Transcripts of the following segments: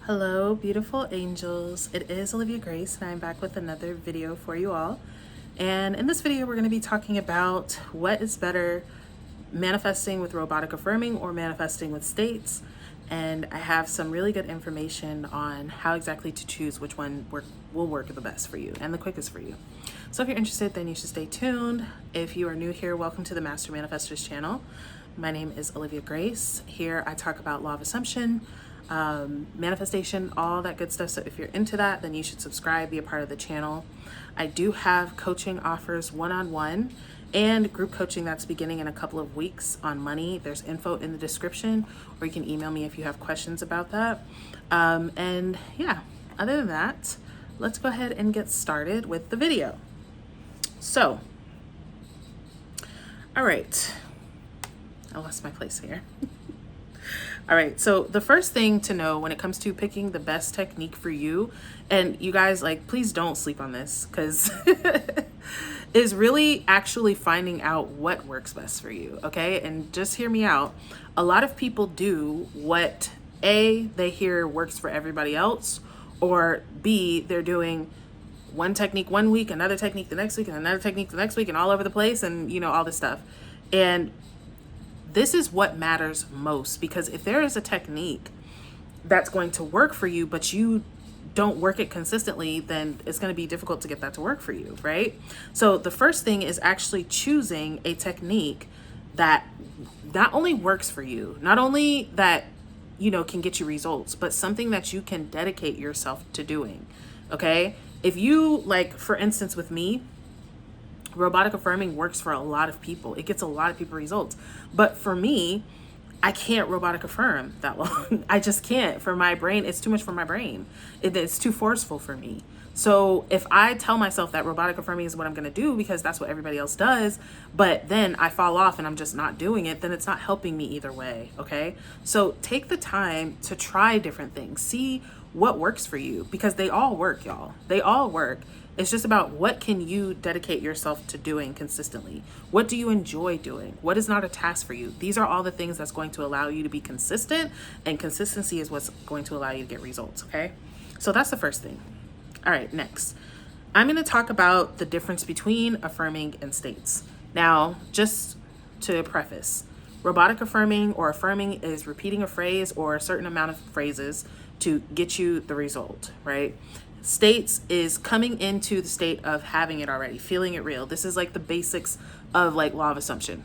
Hello, beautiful angels. It is Olivia Grace, and I'm back with another video for you all. And in this video, we're going to be talking about what is better, manifesting with robotic affirming or manifesting with states. And I have some really good information on how exactly to choose which one will work the best for you and the quickest for you. So if you're interested, then you should stay tuned. If you are new here, welcome to the Master Manifestors channel. My name is Olivia Grace. Here I talk about law of assumption, manifestation, all that good stuff. So if you're into that, then you should subscribe, be a part of the channel. I do have coaching offers one-on-one and group coaching that's beginning in a couple of weeks on money. There's info in the description, or you can email me if you have questions about that. And yeah, other than that, let's go ahead and get started with the video. So, all right, I lost my place here. All right, so the first thing to know when it comes to picking the best technique for you, and you guys, like, please don't sleep on this, because is really actually finding out what works best for you, okay? And just hear me out. A lot of people do what A, they hear works for everybody else, or B, they're doing one technique one week, another technique the next week, and another technique the next week, and all over the place, and you know, all this stuff. And this is what matters most, because if there is a technique that's going to work for you, but you don't work it consistently, then it's going to be difficult to get that to work for you, right? So the first thing is actually choosing a technique that not only works for you, not only that, you know, can get you results, but something that you can dedicate yourself to doing, okay? If you, like, for instance, with me, robotic affirming works for a lot of people. It gets a lot of people results. But for me, I can't robotic affirm that long. I just can't. For my brain, it's too much for my brain. It's too forceful for me. So if I tell myself that robotic affirming is what I'm going to do because that's what everybody else does, but then I fall off and I'm just not doing it, then it's not helping me either way, okay? So take the time to try different things. See what works for you, because they all work, y'all. They all work. It's just about what can you dedicate yourself to doing consistently? What do you enjoy doing? What is not a task for you? These are all the things that's going to allow you to be consistent, and consistency is what's going to allow you to get results, okay? So that's the first thing. All right, next. I'm going to talk about the difference between affirming and states. Now, just to preface, robotic affirming or affirming is repeating a phrase or a certain amount of phrases to get you the result, right? States is coming into the state of having it already, feeling it real. This is like the basics of like law of assumption.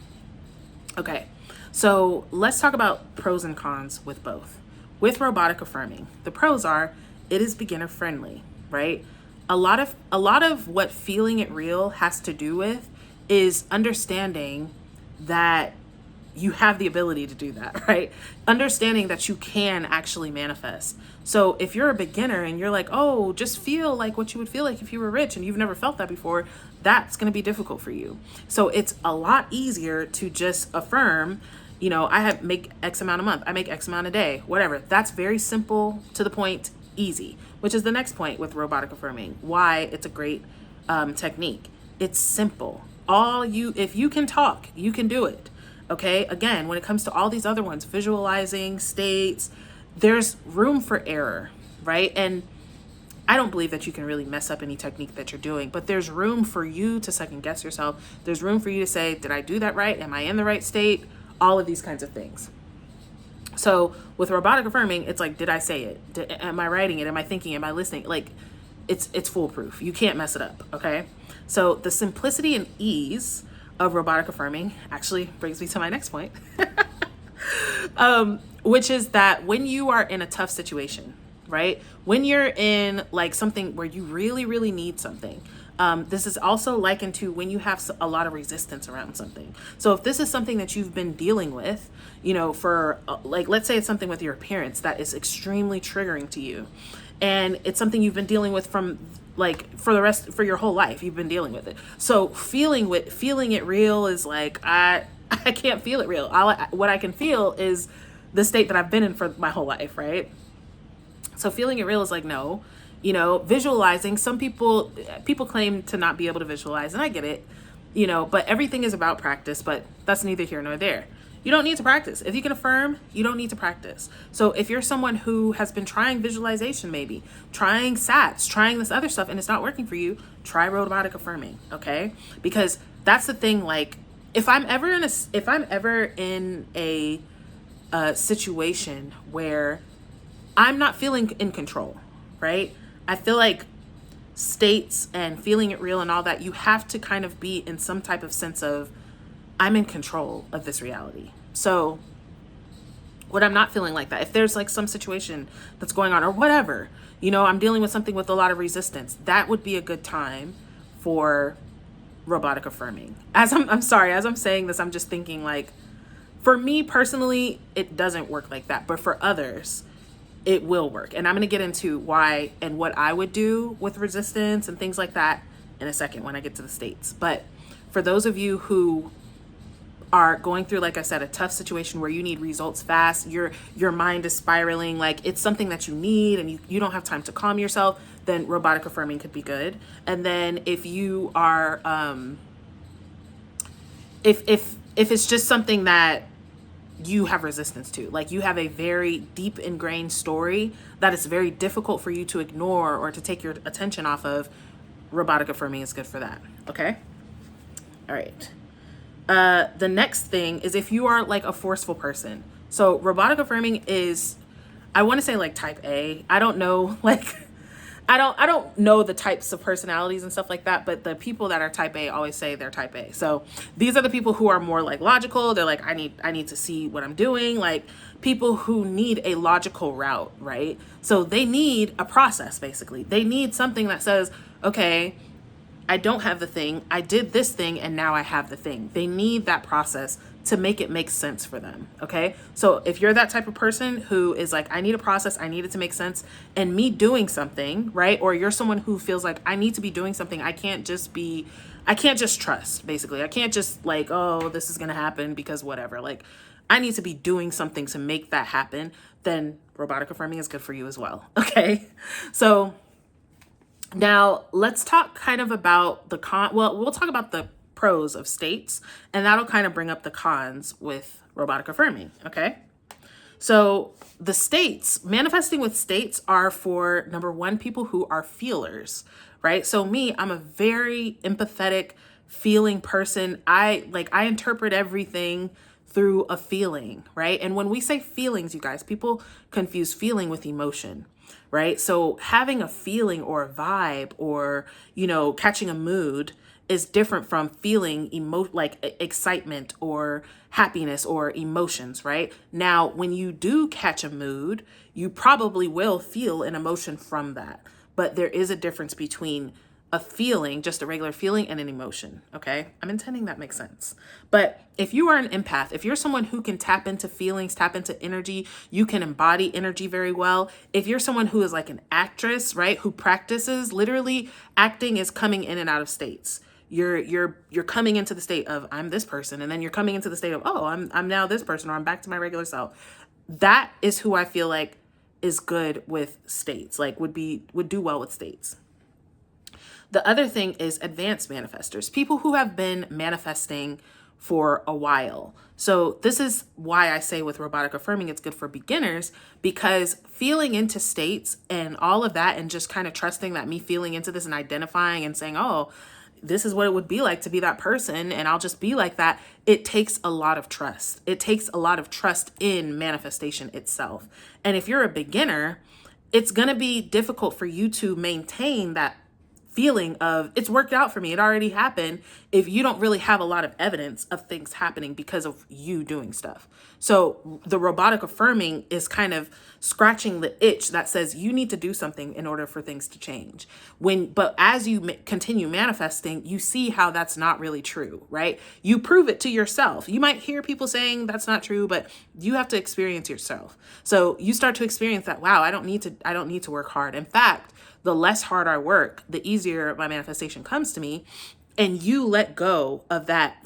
Okay, so let's talk about pros and cons with both. With robotic affirming, the pros are it is beginner friendly, right? A lot of what feeling it real has to do with is understanding that you have the ability to do that, right? Understanding that you can actually manifest. So if you're a beginner and you're like, oh, just feel like what you would feel like if you were rich and you've never felt that before, that's going to be difficult for you. So it's a lot easier to just affirm, you know, make X amount a month, I make X amount a day, whatever. That's very simple, to the point, easy, which is the next point with robotic affirming, why it's a great technique. It's simple. If you can talk, you can do it. Okay, again, when it comes to all these other ones, visualizing, states, there's room for error, right? And I don't believe that you can really mess up any technique that you're doing, but there's room for you to second guess yourself. There's room for you to say, did I do that right? Am I in the right state? All of these kinds of things. So with robotic affirming, it's like, did I say it? Am I writing it? Am I thinking? Am I listening? Like, it's foolproof. You can't mess it up, okay? So the simplicity and ease of robotic affirming actually brings me to my next point, which is that when you are in a tough situation, right? When you're in like something where you really, really need something, this is also likened to when you have a lot of resistance around something. So if this is something that you've been dealing with, you know, for like, let's say it's something with your appearance that is extremely triggering to you, and it's something you've been dealing with from like for your whole life, you've been dealing with it. So feeling it real is like, I can't feel it real. What I can feel is the state that I've been in for my whole life, right? So feeling it real is like, no, you know, visualizing. Some people claim to not be able to visualize, and I get it, you know, but everything is about practice, but that's neither here nor there. You don't need to practice. If you can affirm, you don't need to practice. So if you're someone who has been trying visualization, maybe trying SATs, trying this other stuff, and it's not working for you, try robotic affirming, okay? Because that's the thing. Like, if I'm ever in a situation where I'm not feeling in control, right? I feel like states and feeling it real and all that, you have to kind of be in some type of sense of, I'm in control of this reality. So when I'm not feeling like that, if there's like some situation that's going on or whatever, I'm dealing with something with a lot of resistance, that would be a good time for robotic affirming. As I'm saying this, I'm just thinking, like, for me personally, it doesn't work like that, but for others, it will work. And I'm going to get into why and what I would do with resistance and things like that in a second when I get to the states. But for those of you who are going through, like I said, a tough situation where you need results fast, your mind is spiraling, like it's something that you need and you don't have time to calm yourself, then robotic affirming could be good. And then if you are, if it's just something that you have resistance to, like you have a very deep ingrained story that is very difficult for you to ignore or to take your attention off of, robotic affirming is good for that. Okay. All right. The next thing is if you are like a forceful person. So robotic affirming is, I want to say like type A. I don't know, like, I don't know the types of personalities and stuff like that, but the people that are type A always say they're type A. So these are the people who are more like logical. They're like, I need to see what I'm doing. Like people who need a logical route, right? So they need a process, basically. They need something that says, okay, I don't have the thing, I did this thing, and now I have the thing. They need that process to make it make sense for them, okay? So if you're that type of person who is like, I need a process, I need it to make sense, and me doing something, right? Or you're someone who feels like, I need to be doing something, I can't just trust, basically. I can't just like, oh, this is gonna happen because whatever. Like, I need to be doing something to make that happen, then robotic affirming is good for you as well, okay? So now let's talk kind of about the we'll talk about the pros of states, and that'll kind of bring up the cons with robotic affirming, okay? So the states, manifesting with states are for, number one, people who are feelers, right? So me, I'm a very empathetic, feeling person. I interpret everything through a feeling, right? And when we say feelings, you guys, people confuse feeling with emotion, right? So having a feeling or a vibe or, catching a mood is different from feeling excitement or happiness or emotions, right? Now, when you do catch a mood, you probably will feel an emotion from that. But there is a difference between a feeling, just a regular feeling, and an emotion, okay? I'm intending that makes sense. But if you are an empath, if you're someone who can tap into feelings, tap into energy, you can embody energy very well. If you're someone who is like an actress, right, who practices, literally acting is coming in and out of states. You're coming into the state of, I'm this person, and then you're coming into the state of, oh, I'm now this person, or I'm back to my regular self. That is who I feel like is good with states, like would do well with states. The other thing is advanced manifestors, people who have been manifesting for a while. So this is why I say with robotic affirming, it's good for beginners, because feeling into states and all of that, and just kind of trusting that me feeling into this and identifying and saying, oh, this is what it would be like to be that person, and I'll just be like that. It takes a lot of trust. It takes a lot of trust in manifestation itself. And if you're a beginner, it's going to be difficult for you to maintain that feeling of it's worked out for me, it already happened, if you don't really have a lot of evidence of things happening because of you doing stuff. So the robotic affirming is kind of scratching the itch that says you need to do something in order for things to change. But as you continue manifesting, you see how that's not really true, right? You prove it to yourself. You might hear people saying that's not true, but you have to experience yourself. So you start to experience that, wow, I don't need to work hard. In fact, the less hard I work, the easier my manifestation comes to me. And you let go of that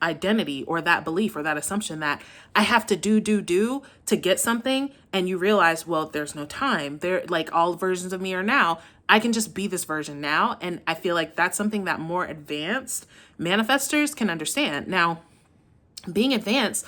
identity or that belief or that assumption that I have to do to get something. And you realize, well, there's no time. Like all versions of me are now. I can just be this version now. And I feel like that's something that more advanced manifestors can understand. Now, being advanced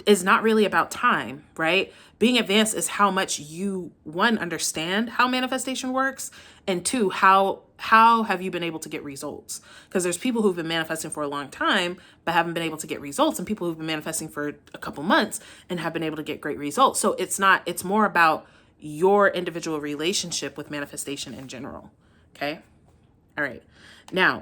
is not really about time, right? Being advanced is how much you, one, understand how manifestation works, and two, how have you been able to get results? Because there's people who've been manifesting for a long time but haven't been able to get results, and people who've been manifesting for a couple months and have been able to get great results. So it's more about your individual relationship with manifestation in general. Okay. All right. Now,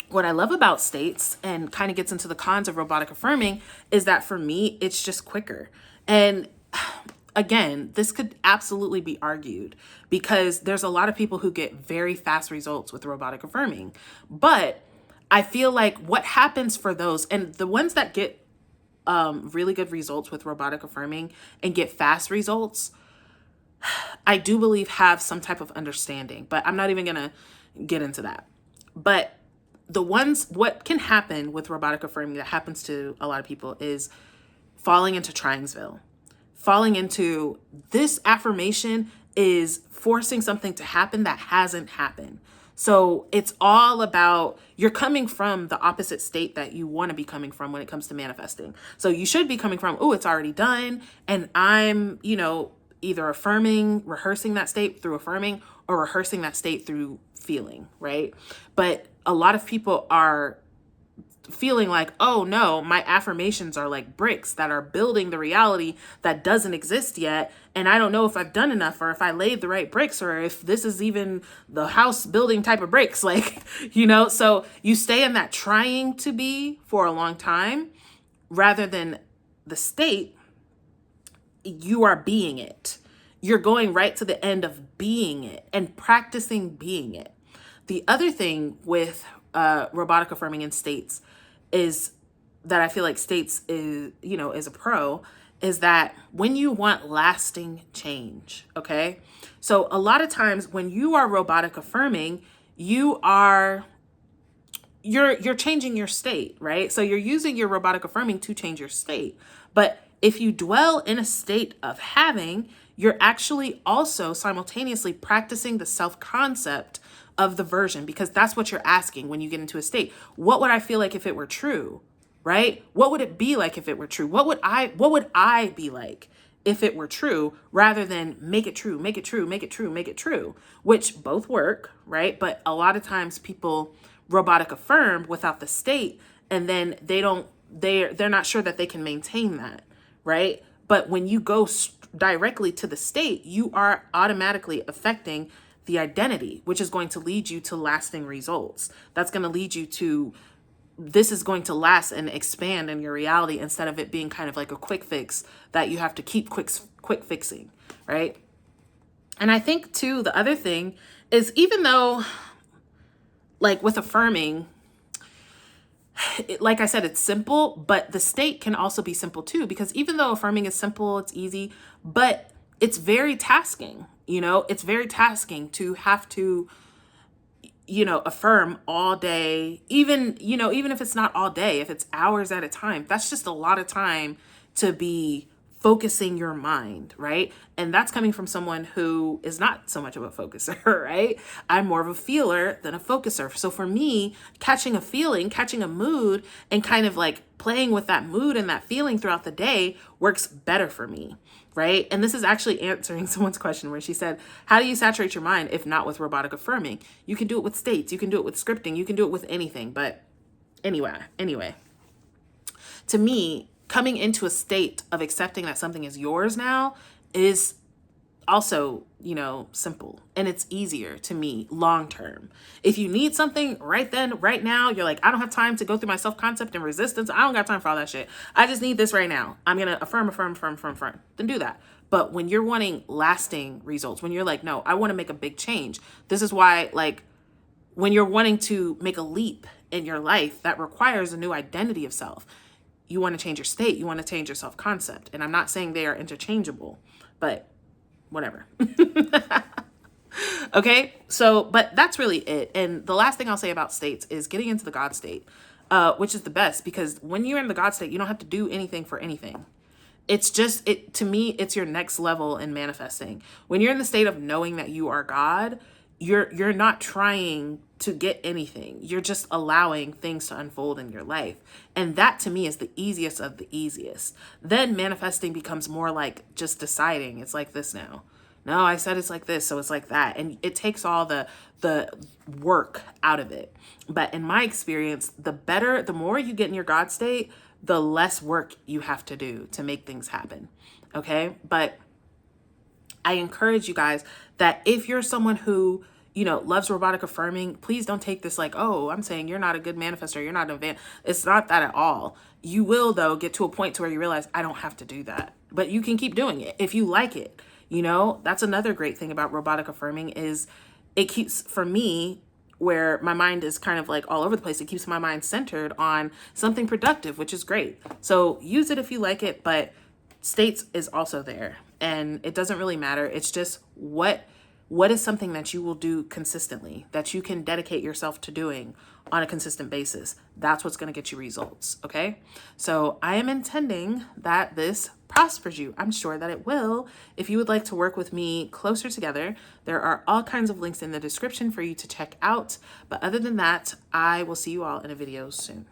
what I love about states, and kind of gets into the cons of robotic affirming, is that for me, it's just quicker. And again, this could absolutely be argued because there's a lot of people who get very fast results with robotic affirming. But I feel like what happens for those, and the ones that get really good results with robotic affirming and get fast results, I do believe have some type of understanding, but I'm not even going to get into that. But what can happen with robotic affirming that happens to a lot of people is falling into Tringsville, falling into this affirmation is forcing something to happen that hasn't happened. So it's all about, you're coming from the opposite state that you want to be coming from when it comes to manifesting. So you should be coming from, oh, it's already done. And I'm, either rehearsing that state through affirming, or rehearsing that state through feeling, right? But a lot of people are feeling like, oh no, my affirmations are like bricks that are building the reality that doesn't exist yet. And I don't know if I've done enough, or if I laid the right bricks, or if this is even the house building type of bricks, so you stay in that trying to be for a long time, rather than the state, you are being it. You're going right to the end of being it and practicing being it. The other thing with robotic affirming in states is that I feel like states is a pro, is that when you want lasting change, okay? So a lot of times when you are robotic affirming, you're changing your state, right? So you're using your robotic affirming to change your state. But if you dwell in a state of having, you're actually also simultaneously practicing the self-concept of the version, because that's what you're asking when you get into a state. What would I feel like if it were true, right? What would it be like if it were true? What would I be like if it were true, rather than make it true, make it true, make it true, make it true, which both work, right? But a lot of times people robotic affirm without the state, and then they're not sure that they can maintain that, right? But when you go directly to the state, you are automatically affecting the identity, which is going to lead you to lasting results. That's going to lead you to, this is going to last and expand in your reality, instead of it being kind of like a quick fix that you have to keep quick fixing, right? And I think too, the other thing is, even though like with affirming, like I said, it's simple, but the state can also be simple too, because even though affirming is simple, it's easy, but it's very tasking. It's very tasking to have to, affirm all day, even if it's not all day, if it's hours at a time, that's just a lot of time to be focusing your mind, right? And that's coming from someone who is not so much of a focuser, right? I'm more of a feeler than a focuser. So for me, catching a feeling, catching a mood, and kind of like playing with that mood and that feeling throughout the day works better for me, right? And this is actually answering someone's question where she said, how do you saturate your mind if not with robotic affirming? You can do it with states, you can do it with scripting, you can do it with anything. But anyway, to me, coming into a state of accepting that something is yours now is also, simple, and it's easier to me long term. If you need something right then, right now, you're like, I don't have time to go through my self-concept and resistance. I don't got time for all that shit. I just need this right now. I'm going to affirm. Then do that. But when you're wanting lasting results, when you're like, no, I want to make a big change. This is why, like, when you're wanting to make a leap in your life that requires a new identity of self, you want to change your state, you want to change your self-concept. And I'm not saying they are interchangeable, but whatever. Okay, so, but that's really it. And the last thing I'll say about states is getting into the God state, which is the best, because when you're in the God state, you don't have to do anything for anything. It's just, to me, it's your next level in manifesting. When you're in the state of knowing that you are God, you're not trying to get anything. You're just allowing things to unfold in your life. And that to me is the easiest of the easiest. Then manifesting becomes more like just deciding it's like this now. No, I said it's like this, so it's like that. And it takes all the work out of it. But in my experience, the more you get in your God state, the less work you have to do to make things happen. Okay? But I encourage you guys that if you're someone who, loves robotic affirming, please don't take this like, oh, I'm saying you're not a good manifestor. You're not an event. It's not that at all. You will, though, get to a point to where you realize I don't have to do that. But you can keep doing it if you like it. That's another great thing about robotic affirming is it keeps, for me, where my mind is kind of like all over the place, it keeps my mind centered on something productive, which is great. So use it if you like it, but states is also there. And it doesn't really matter. It's just what is something that you will do consistently, that you can dedicate yourself to doing on a consistent basis. That's what's going to get you results. Okay. So I am intending that this prospers you. I'm sure that it will. If you would like to work with me closer together, there are all kinds of links in the description for you to check out. But other than that, I will see you all in a video soon.